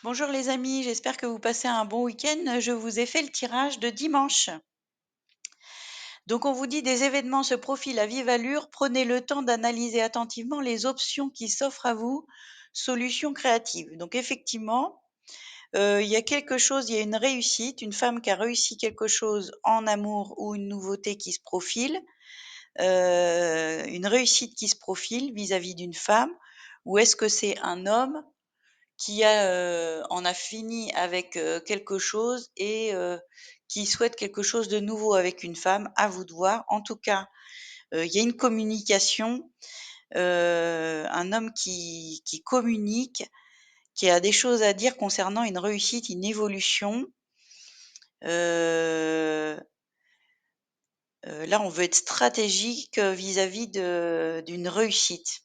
Bonjour les amis, j'espère que vous passez un bon week-end. Je vous ai fait le tirage de dimanche. Donc on vous dit des événements se profilent à vive allure. Prenez le temps d'analyser attentivement les options qui s'offrent à vous. Solutions créatives. Donc effectivement, il y a quelque chose, il y a une réussite, une femme qui a réussi quelque chose en amour ou une nouveauté qui se profile, une réussite qui se profile vis-à-vis d'une femme. Ou est-ce que c'est un homme qui en a fini avec, quelque chose et qui souhaite quelque chose de nouveau avec une femme? À vous de voir. En tout cas, il y a une communication, un homme qui communique, qui a des choses à dire concernant une réussite, une évolution. Heu là, on veut être stratégique, vis-à-vis d'une réussite,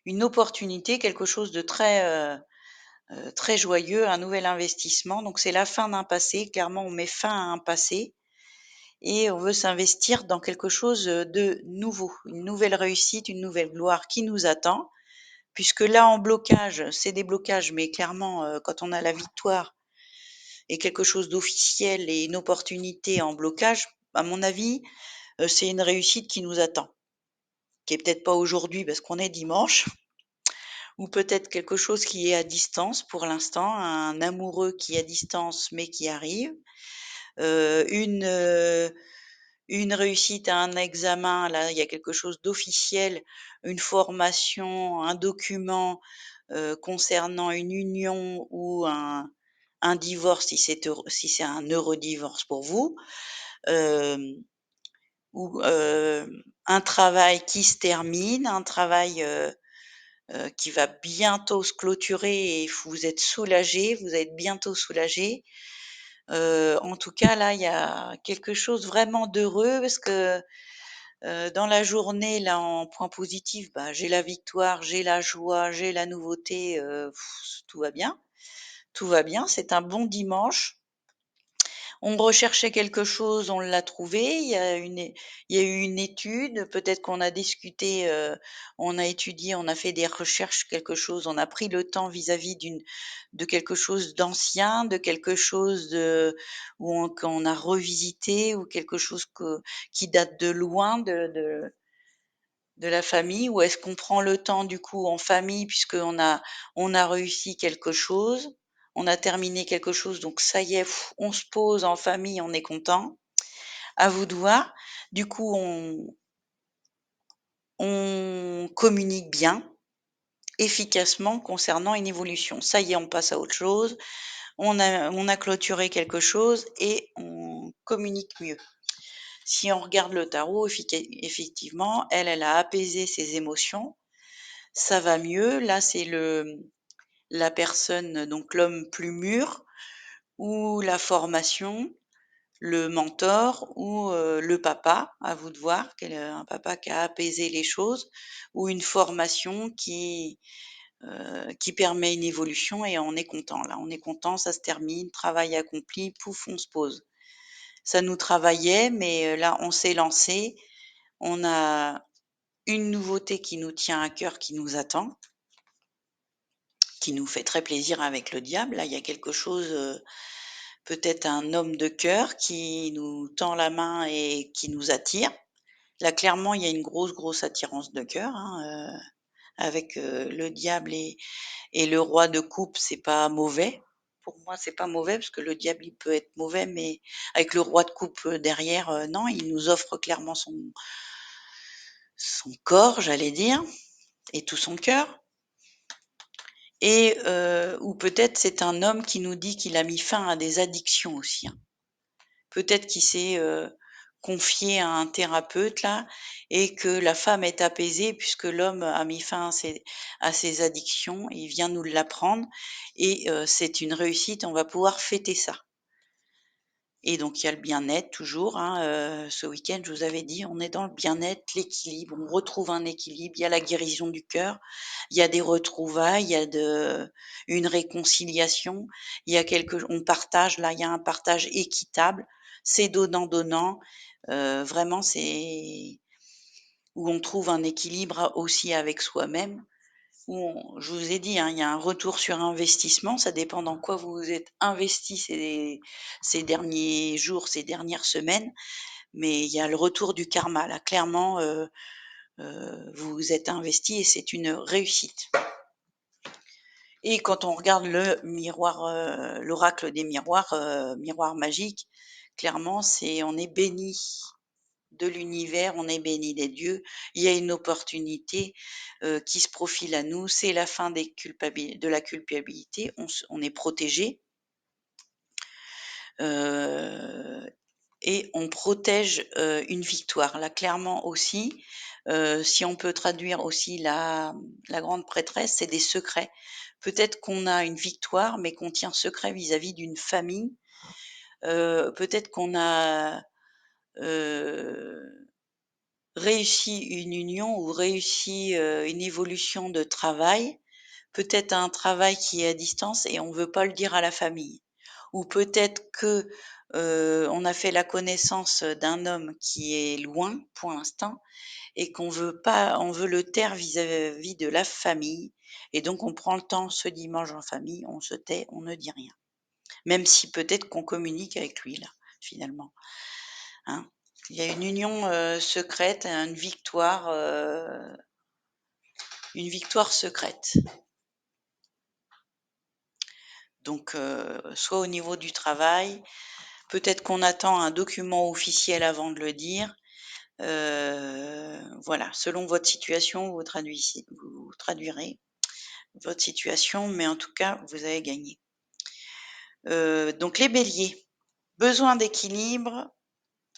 une opportunité, quelque chose de très joyeux, un nouvel investissement. Donc c'est la fin d'un passé. Clairement, on met fin à un passé et on veut s'investir dans quelque chose, de nouveau, une nouvelle réussite, une nouvelle gloire qui nous attend. Puisque là, en blocage, c'est des blocages, mais clairement, quand on a la victoire et quelque chose d'officiel et une opportunité en blocage, à mon avis, c'est une réussite qui nous attend, qui est peut-être pas aujourd'hui parce qu'on est dimanche, ou peut-être quelque chose qui est à distance pour l'instant, un amoureux qui est à distance mais qui arrive. Heu, une, heu, une réussite à un examen, là, il y a quelque chose d'officiel, une formation, un document, concernant une union ou un divorce si c'est un heureux divorce pour vous, hem, ou, un travail qui se termine, un travail, qui va bientôt se clôturer et vous êtes soulagé, vous êtes bientôt soulagé. En tout cas, là, il y a quelque chose vraiment d'heureux parce que, dans la journée, là, en point positif, bah, j'ai la victoire, j'ai la joie, j'ai la nouveauté, tout va bien, tout va bien. C'est un bon dimanche. On recherchait quelque chose, on l'a trouvé. Il y a eu une étude, peut-être qu'on a discuté, on a étudié, on a fait des recherches, quelque chose, on a pris le temps vis-à-vis de quelque chose d'ancien, de quelque chose qu'on a revisité ou quelque chose qui date de loin de la famille? Ou est-ce qu'on prend le temps du coup en famille on a réussi quelque chose, on a terminé quelque chose, donc ça y est, on se pose en famille, on est content. À vous de voir. Du coup, on communique bien, efficacement concernant une évolution. Ça y est, on passe à autre chose, on a clôturé quelque chose et on communique mieux. Si on regarde le tarot, effectivement, elle a apaisé ses émotions. Ça va mieux. Là, c'est la personne, donc l'homme plus mûr ou la formation, le mentor ou le papa, à vous de voir, un papa qui a apaisé les choses ou une formation qui permet une évolution et on est content là. On est content, ça se termine, travail accompli, pouf, on se pose. Ça nous travaillait, mais là, on s'est lancé. On a une nouveauté qui nous tient à cœur, qui nous attend. Qui nous fait très plaisir avec le diable. Là, il y a quelque chose, peut-être un homme de cœur qui nous tend la main et qui nous attire. Là, clairement, il y a une grosse, grosse attirance de cœur, hein, avec, le diable et le roi de coupe, c'est pas mauvais. Pour moi, c'est pas mauvais parce que le diable, il peut être mauvais, mais avec le roi de coupe, derrière, non, il nous offre clairement son corps, j'allais dire, et tout son cœur. Et ou peut-être c'est un homme qui nous dit qu'il a mis fin à des addictions aussi, hein. Peut-être qu'il s'est, confié à un thérapeute là et que la femme est apaisée puisque l'homme a mis fin à ses addictions. Il vient nous l'apprendre et c'est une réussite, on va pouvoir fêter ça. Et donc il y a le bien-être toujours, hein, ce week-end, je vous avais dit, on est dans le bien-être, l'équilibre, on retrouve un équilibre, il y a la guérison du cœur, il y a des retrouvailles, une réconciliation, il y a on partage, là, il y a un partage équitable, c'est donnant-donnant, vraiment c'est où on trouve un équilibre aussi avec soi-même. je vous ai dit, hein, il y a un retour sur investissement, ça dépend dans quoi vous vous êtes investi ces derniers jours, ces dernières semaines, mais il y a le retour du karma là, clairement, vous vous êtes investi et c'est une réussite. Et quand on regarde le miroir, l'oracle des miroirs, miroir magique, clairement, on est béni de l'univers, on est béni des dieux. Il y a une opportunité qui se profile à nous. C'est la fin de la culpabilité. On est protégé et on protège une victoire. Là, clairement aussi, si on peut traduire aussi la grande prêtresse, c'est des secrets. Peut-être qu'on a une victoire, mais qu'on tient secret vis-à-vis d'une famille. Peut-être qu'on a réussi une union ou réussi une évolution de travail, peut-être un travail qui est à distance et on ne veut pas le dire à la famille. Ou peut-être que on a fait la connaissance d'un homme qui est loin pour l'instant et on veut le taire vis-à-vis de la famille. Et donc on prend le temps ce dimanche en famille, on se tait, on ne dit rien. Même si peut-être qu'on communique avec lui là, finalement. Hein. Il y a une union secrète, une victoire secrète. Donc, soit au niveau du travail, peut-être qu'on attend un document officiel avant de le dire. Voilà, selon votre situation, vous traduirez votre situation, mais en tout cas, vous avez gagné. Donc, les béliers, besoin d'équilibre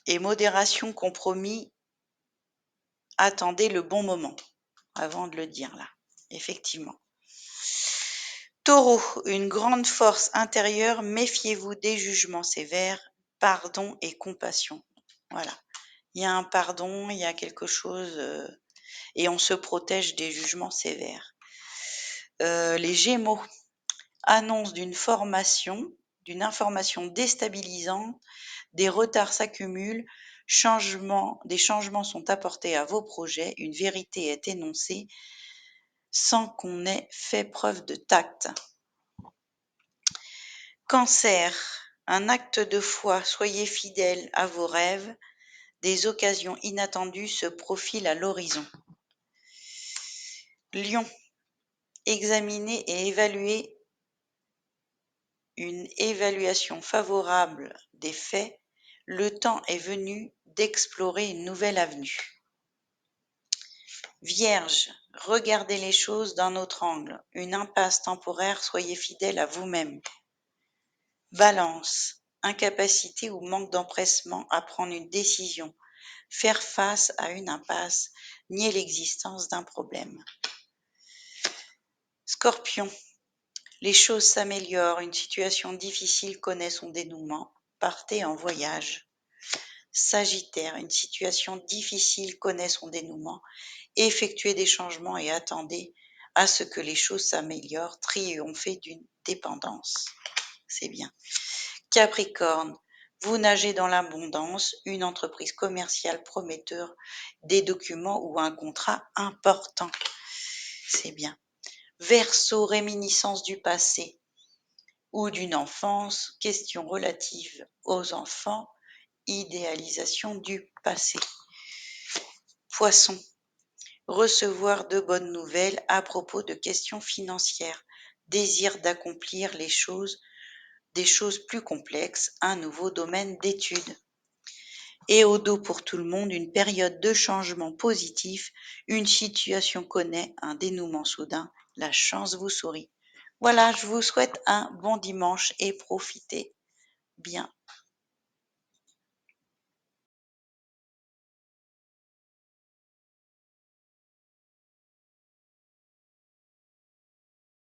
et modération compromis, attendez le bon moment avant de le dire là, effectivement. Taureau, une grande force intérieure, méfiez-vous des jugements sévères, pardon et compassion. Voilà, il y a un pardon, il y a quelque chose et on se protège des jugements sévères. Les Gémeaux, annonce d'une information déstabilisante, des retards s'accumulent, des changements sont apportés à vos projets, une vérité est énoncée sans qu'on ait fait preuve de tact. Cancer, un acte de foi, soyez fidèle à vos rêves, des occasions inattendues se profilent à l'horizon. Lion, examinez et évaluez une évaluation favorable des faits, le temps est venu d'explorer une nouvelle avenue. Vierge, regardez les choses d'un autre angle, une impasse temporaire, soyez fidèle à vous-même. Balance, incapacité ou manque d'empressement à prendre une décision, faire face à une impasse, nier l'existence d'un problème. Scorpion, les choses s'améliorent, une situation difficile connaît son dénouement, partez en voyage. Sagittaire, une situation difficile connaît son dénouement, effectuez des changements et attendez à ce que les choses s'améliorent, triomphez d'une dépendance. C'est bien. Capricorne, vous nagez dans l'abondance, une entreprise commerciale prometteur, des documents ou un contrat important. C'est bien. Verseau, réminiscence du passé ou d'une enfance, questions relatives aux enfants, idéalisation du passé. Poisson, recevoir de bonnes nouvelles à propos de questions financières, désir d'accomplir des choses plus complexes, un nouveau domaine d'étude. Et au dos pour tout le monde, une période de changement positif, une situation connaît un dénouement soudain, la chance vous sourit. Voilà, je vous souhaite un bon dimanche et profitez bien.